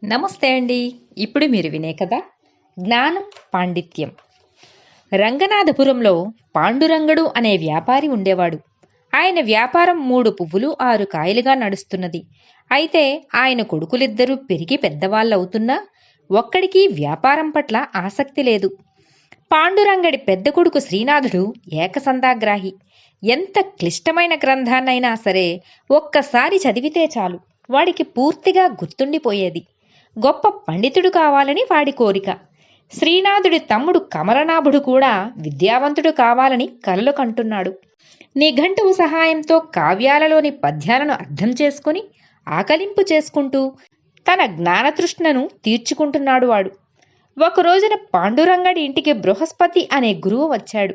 నమస్తే అండి. ఇప్పుడు మీరు వినే కథ జ్ఞానం పాండిత్యం. రంగనాథపురంలో పాండురంగడు అనే వ్యాపారి ఉండేవాడు. ఆయన వ్యాపారం 3 పువ్వులు 6 కాయలుగా నడుస్తున్నది. అయితే ఆయన కొడుకులిద్దరూ పెరిగి పెద్దవాళ్ళవుతున్నా ఒక్కడికి వ్యాపారం పట్ల ఆసక్తి లేదు. పాండురంగడి పెద్ద కొడుకు శ్రీనాథుడు ఏకసంధాగ్రాహి. ఎంత క్లిష్టమైన గ్రంథాన్నైనా సరే ఒక్కసారి చదివితే చాలు వాడికి పూర్తిగా గుర్తుండిపోయేది. గొప్ప పండితుడు కావాలని వాడి కోరిక. శ్రీనాథుడి తమ్ముడు కమలనాభుడు కూడా విద్యావంతుడు కావాలని కలలు కంటున్నాడు. నిఘంటువు సహాయంతో కావ్యాలలోని పద్యాలను అర్థం చేసుకుని ఆకలింపు చేసుకుంటూ తన జ్ఞానతృష్ణను తీర్చుకుంటున్నాడు వాడు. ఒక రోజున పాండురంగడి ఇంటికి బృహస్పతి అనే గురువు వచ్చాడు.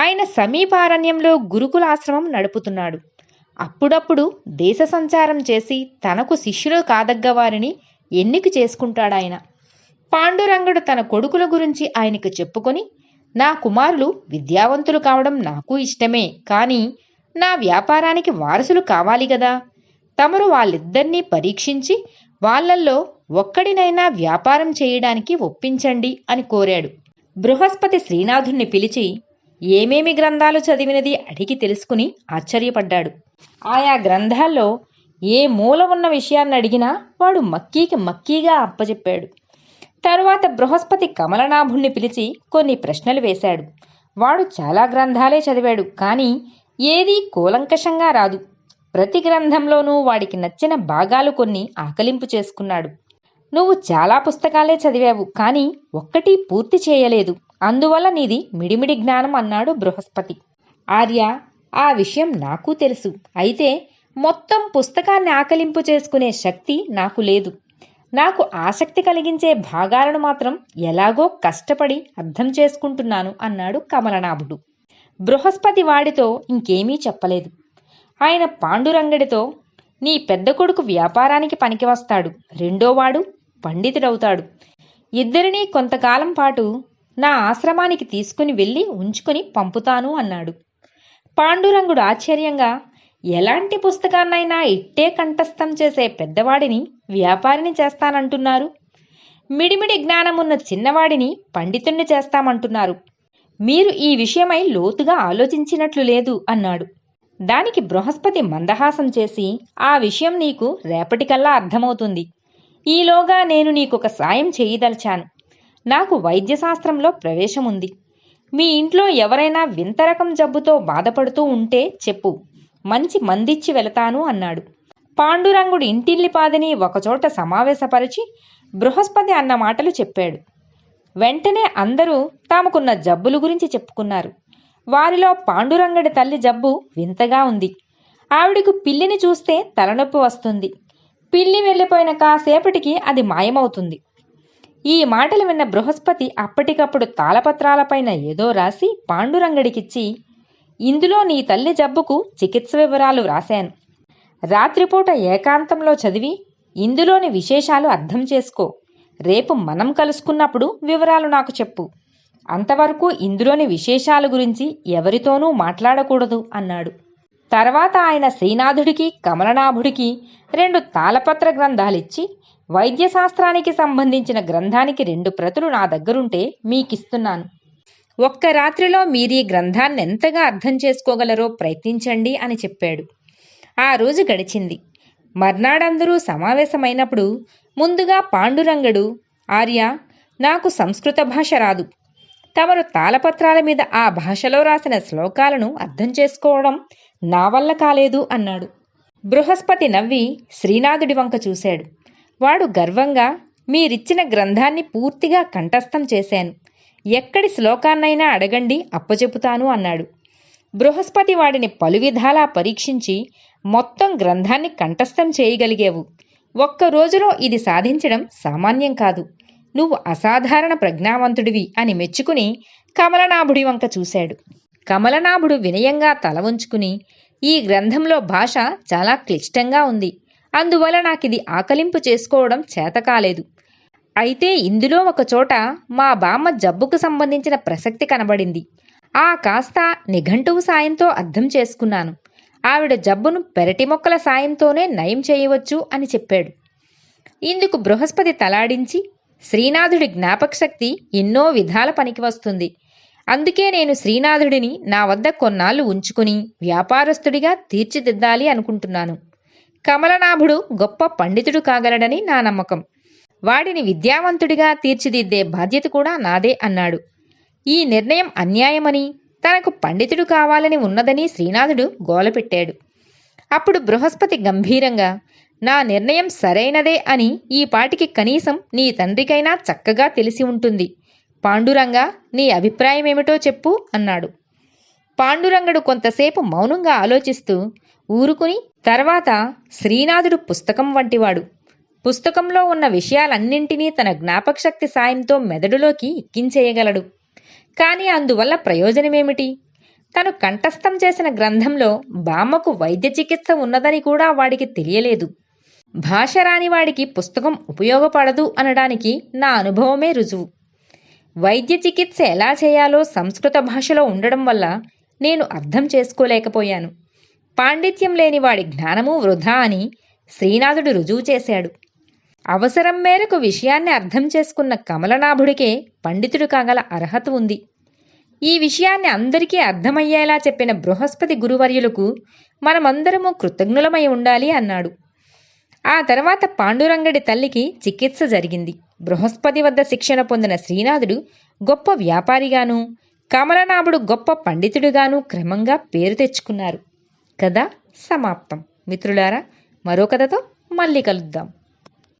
ఆయన సమీపారణ్యంలో గురుకులాశ్రమం నడుపుతున్నాడు. అప్పుడప్పుడు దేశ సంచారం చేసి తనకు శిష్యులు కాదగ్గవారిని ఎన్నిక చేసుకుంటాడాయన. పాండురంగడు తన కొడుకుల గురించి ఆయనకు చెప్పుకొని, నా కుమారులు విద్యావంతులు కావడం నాకు ఇష్టమే, కానీ నా వ్యాపారానికి వారసులు కావాలి గదా. తమరు వాళ్ళిద్దరినీ పరీక్షించి వాళ్ళల్లో ఒక్కడినైనా వ్యాపారం చేయడానికి ఒప్పించండి అని కోరాడు. బృహస్పతి శ్రీనాథుణ్ణి పిలిచి ఏమేమి గ్రంథాలు చదివినది అడిగి తెలుసుకుని ఆశ్చర్యపడ్డాడు. ఆయా గ్రంథాల్లో ఏ మూల ఉన్న విషయాన్ని అడిగినా వాడు మక్కీగా అప్పచెప్పాడు. తరువాత బృహస్పతి కమలనాభుణ్ణి పిలిచి కొన్ని ప్రశ్నలు వేశాడు. వాడు చాలా గ్రంథాలే చదివాడు, కానీ ఏదీ కూలంకషంగా రాదు. ప్రతి గ్రంథంలోనూ వాడికి నచ్చిన భాగాలు కొన్ని ఆకలింపు చేసుకున్నాడు. నువ్వు చాలా పుస్తకాలే చదివావు, కానీ ఒక్కటి పూర్తి చేయలేదు. అందువల్ల నీది మిడిమిడి జ్ఞానం అన్నాడు బృహస్పతి. ఆర్య, ఆ విషయం నాకు తెలుసు. అయితే మొత్తం పుస్తకాన్ని ఆకలింపు చేసుకునే శక్తి నాకు లేదు. నాకు ఆసక్తి కలిగించే భాగాలను మాత్రం ఎలాగో కష్టపడి అర్థం చేసుకుంటున్నాను అన్నాడు కమలనాభుడు. బృహస్పతి వాడితో ఇంకేమీ చెప్పలేదు. ఆయన పాండురంగడితో, నీ పెద్ద కొడుకు వ్యాపారానికి పనికి వస్తాడు, రెండోవాడు పండితుడవుతాడు. ఇద్దరినీ కొంతకాలం పాటు నా ఆశ్రమానికి తీసుకుని వెళ్ళి ఉంచుకొని పంపుతాను అన్నాడు. పాండురంగుడు ఆశ్చర్యంగా, ఎలాంటి పుస్తకాన్నైనా ఇట్టే కంఠస్థం చేసే పెద్దవాడిని వ్యాపారిని చేస్తానంటున్నారు, మిడిమిడి జ్ఞానమున్న చిన్నవాడిని పండితుణ్ణి చేస్తామంటున్నారు. మీరు ఈ విషయమై లోతుగా ఆలోచించినట్లు లేదు అన్నాడు. దానికి బృహస్పతి మందహాసం చేసి, ఆ విషయం నీకు రేపటికల్లా అర్థమవుతుంది. ఈలోగా నేను నీకొక సాయం చేయదలిచాను. నాకు వైద్యశాస్త్రంలో ప్రవేశం ఉంది. మీ ఇంట్లో ఎవరైనా వింత రకం జబ్బుతో బాధపడుతూ ఉంటే చెప్పు, మంచి మందిచ్చి వెళతాను అన్నాడు. పాండురంగుడు ఇంటిల్లిపాదిని ఒకచోట సమావేశపరిచి బృహస్పతి అన్న మాటలు చెప్పాడు. వెంటనే అందరూ తాముకున్న జబ్బుల గురించి చెప్పుకున్నారు. వారిలో పాండురంగడి తల్లి జబ్బు వింతగా ఉంది. ఆవిడకు పిల్లిని చూస్తే తలనొప్పి వస్తుంది. పిల్లి వెళ్ళిపోయిన కాసేపటికి అది మాయమవుతుంది. ఈ మాటలు విన్న బృహస్పతి అప్పటికప్పుడు తాళపత్రాలపైన ఏదో రాసి పాండురంగడికిచ్చి, ఇందులో నీ తల్లి జబ్బుకు చికిత్స వివరాలు రాశాను. రాత్రిపూట ఏకాంతంలో చదివి ఇందులోని విశేషాలు అర్థం చేసుకో. రేపు మనం కలుసుకున్నప్పుడు వివరాలు నాకు చెప్పు. అంతవరకు ఇందులోని విశేషాల గురించి ఎవరితోనూ మాట్లాడకూడదు అన్నాడు. తర్వాత ఆయన శ్రీనాథుడికి కమలనాభుడికి 2 తాళపత్ర గ్రంథాలిచ్చి, వైద్యశాస్త్రానికి సంబంధించిన గ్రంథానికి 2 ప్రతులు నా దగ్గరుంటే మీకిస్తున్నాను. ఒక్క రాత్రిలో మీరీ గ్రంథాన్ని ఎంతగా అర్థం చేసుకోగలరో ప్రయత్నించండి అని చెప్పాడు. ఆ రోజు గడిచింది. మర్నాడందరూ సమావేశమైనప్పుడు ముందుగా పాండురంగడు, ఆర్య, నాకు సంస్కృత భాష రాదు. తమరు తాళపత్రాల మీద ఆ భాషలో రాసిన శ్లోకాలను అర్థం చేసుకోవడం నా వల్ల కాలేదు అన్నాడు. బృహస్పతి నవ్వి శ్రీనాథుడి వంక చూశాడు. వాడు గర్వంగా, మీరిచ్చిన గ్రంథాన్ని పూర్తిగా కంఠస్థం చేశాను. ఎక్కడి శ్లోకాన్నైనా అడగండి, అప్పచెపుతాను అన్నాడు. బృహస్పతి వాడిని పలు విధాలా పరీక్షించి మొత్తం గ్రంథాన్ని కంఠస్థం చేయగలిగేవు. ఒక్క రోజులో ఇది సాధించడం సామాన్యం కాదు. నువ్వు అసాధారణ ప్రజ్ఞావంతుడివి అని మెచ్చుకుని కమలనాభుడి వంక చూశాడు. కమలనాభుడు వినయంగా తల వంచుకుని, ఈ గ్రంథంలో భాష చాలా క్లిష్టంగా ఉంది. అందువల్ల నాకిది ఆకలింపు చేసుకోవడం చేతకాలేదు. అయితే ఇందులో ఒకచోట మా బామ్మ జబ్బుకు సంబంధించిన ప్రసక్తి కనబడింది. ఆ కాస్త నిఘంటువు సాయంతో అర్థం చేసుకున్నాను. ఆవిడ జబ్బును పెరటి మొక్కల సాయంతోనే నయం చేయవచ్చు అని చెప్పాడు. ఇందుకు బృహస్పతి తలాడించి, శ్రీనాథుడి జ్ఞాపకశక్తి ఎన్నో విధాల పనికి వస్తుంది. అందుకే నేను శ్రీనాథుడిని నా వద్ద కొన్నాళ్ళు ఉంచుకుని వ్యాపారస్తుడిగా తీర్చిదిద్దాలి అనుకుంటున్నాను. కమలనాభుడు గొప్ప పండితుడు కాగలడని నా నమ్మకం. వాడిని విద్యావంతుడిగా తీర్చిదిద్దే బాధ్యత కూడా నాదే అన్నాడు. ఈ నిర్ణయం అన్యాయమని, తనకు పండితుడు కావాలని ఉన్నదని శ్రీనాథుడు గోలపెట్టాడు. అప్పుడు బృహస్పతి గంభీరంగా, నా నిర్ణయం సరైనదే అని ఈ పాటికి కనీసం నీ తండ్రికైనా చక్కగా తెలిసి ఉంటుంది. పాండురంగా, నీ అభిప్రాయమేమిటో చెప్పు అన్నాడు. పాండురంగడు కొంతసేపు మౌనంగా ఆలోచిస్తూ ఊరుకుని, తర్వాత శ్రీనాథుడు పుస్తకం వంటివాడు. పుస్తకంలో ఉన్న విషయాలన్నింటినీ తన జ్ఞాపకశక్తి సాయంతో మెదడులోకి ఎక్కించేయగలడు. కానీ అందువల్ల ప్రయోజనమేమిటి? తను కంఠస్థం చేసిన గ్రంథంలో బామ్మకు వైద్య చికిత్స ఉన్నదని కూడా వాడికి తెలియలేదు. భాష రాని వాడికి పుస్తకం ఉపయోగపడదు అనడానికి నా అనుభవమే రుజువు. వైద్య చికిత్స ఎలా చేయాలో సంస్కృత భాషలో ఉండడం వల్ల నేను అర్థం చేసుకోలేకపోయాను. పాండిత్యం లేని వాడి జ్ఞానము వృధా అని శ్రీనాథుడు రుజువు చేశాడు. అవసరం మేరకు విషయాన్ని అర్థం చేసుకున్న కమలనాభుడికే పండితుడు కాగల అర్హత ఉంది. ఈ విషయాన్ని అందరికీ అర్థమయ్యేలా చెప్పిన బృహస్పతి గురువర్యులకు మనమందరము కృతజ్ఞులమై ఉండాలి అన్నాడు. ఆ తర్వాత పాండురంగడి తల్లికి చికిత్స జరిగింది. బృహస్పతి వద్ద శిక్షణ పొందిన శ్రీనాథుడు గొప్ప వ్యాపారిగాను, కమలనాభుడు గొప్ప పండితుడిగాను క్రమంగా పేరు తెచ్చుకున్నారు. కథ సమాప్తం. మిత్రులారా, మరో కథతో మళ్ళీ కలుద్దాం.